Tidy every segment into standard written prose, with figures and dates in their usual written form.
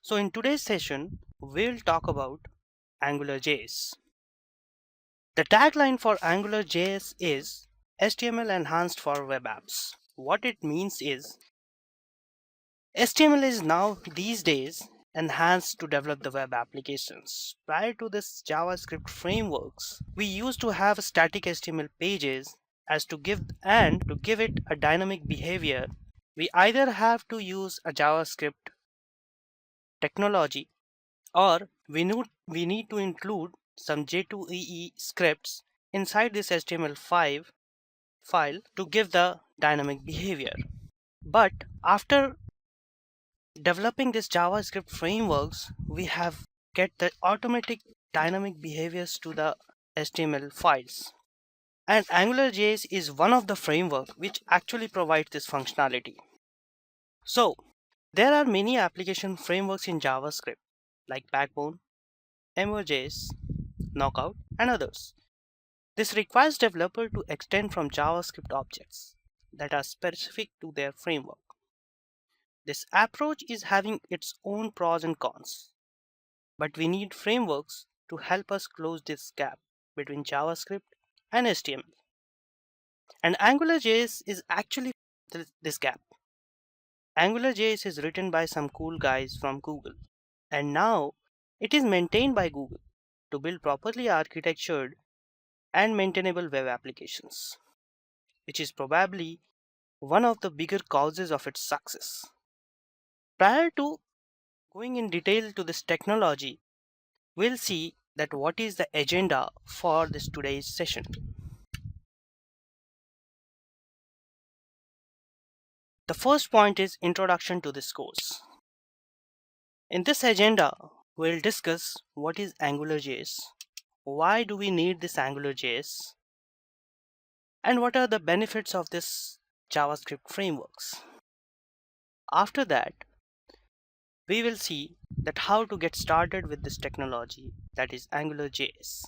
So in today's session, we'll talk about AngularJS. The tagline for AngularJS is HTML enhanced for web apps. What it means is HTML is now these days enhanced to develop the web applications. Prior to this JavaScript frameworks, we used to have static HTML pages as to give it a dynamic behavior. We either have to use a JavaScript technology or we need to include some J2EE scripts inside this HTML5 file to give the dynamic behavior. But after developing this JavaScript frameworks, we have get the automatic dynamic behaviors to the HTML files. And AngularJS is one of the framework which actually provides this functionality. So there are many application frameworks in JavaScript like Backbone, Ember.js, Knockout, and others. This requires developer to extend from JavaScript objects that are specific to their framework. This approach is having its own pros and cons, but we need frameworks to help us close this gap between JavaScript and HTML. And AngularJS is actually this gap. AngularJS is written by some cool guys from Google, and now it is maintained by Google to build properly architectured and maintainable web applications, which is probably one of the bigger causes of its success. Prior to going in detail to this technology, we'll see that what is the agenda for this today's session. The first point is introduction to this course. In this agenda, we'll discuss what is AngularJS, why do we need this AngularJS, and what are the benefits of this JavaScript frameworks. After that, we will see that how to get started with this technology, that is AngularJS,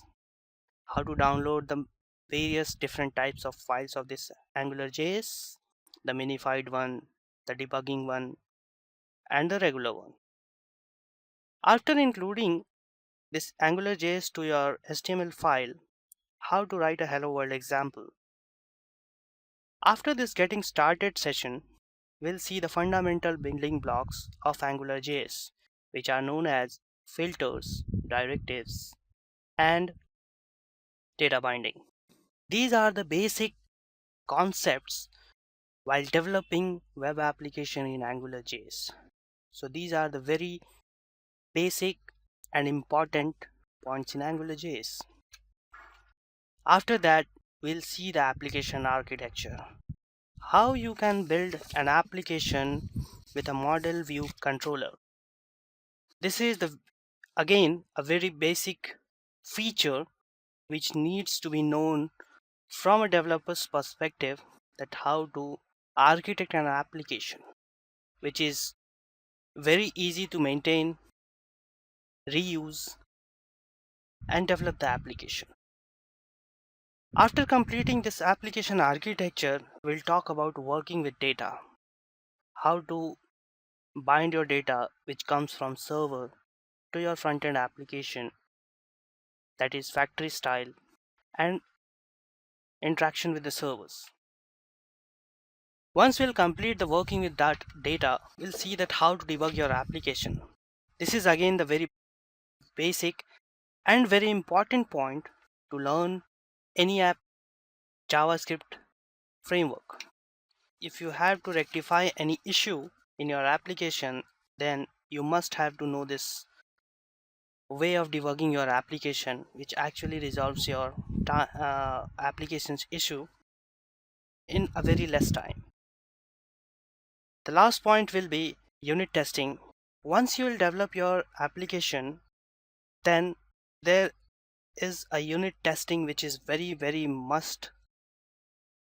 how to download the various different types of files of this AngularJS, the minified one, the debugging one, and the regular one. After including this AngularJS to your HTML file, how to write a hello world example. After this getting started session, we'll see the fundamental building blocks of AngularJS, which are known as filters, directives, and data binding. These are the basic concepts while developing web application in AngularJS. So these are the very basic and important points in AngularJS. After that, we'll see the application architecture. How you can build an application with a model view controller. This is again a very basic feature which needs to be known from a developer's perspective, that how to architect an application which is very easy to maintain, reuse, and develop the application. After completing this application architecture, we'll talk about working with data, how to bind your data which comes from server to your front-end application, that is factory style, and interaction with the servers. Once we'll complete the working with that data, we'll see that how to debug your application. This is again the very basic and very important point to learn any app JavaScript framework. If you have to rectify any issue in your application, then you must have to know this way of debugging your application, which actually resolves your application's issue in a very less time. The last point will be unit testing. Once you will develop your application, then there is a unit testing which is very must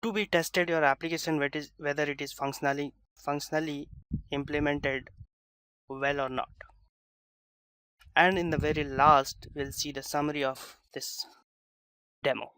to be tested your application, whether it is functionally implemented well or not. And in the very last, we'll see the summary of this demo.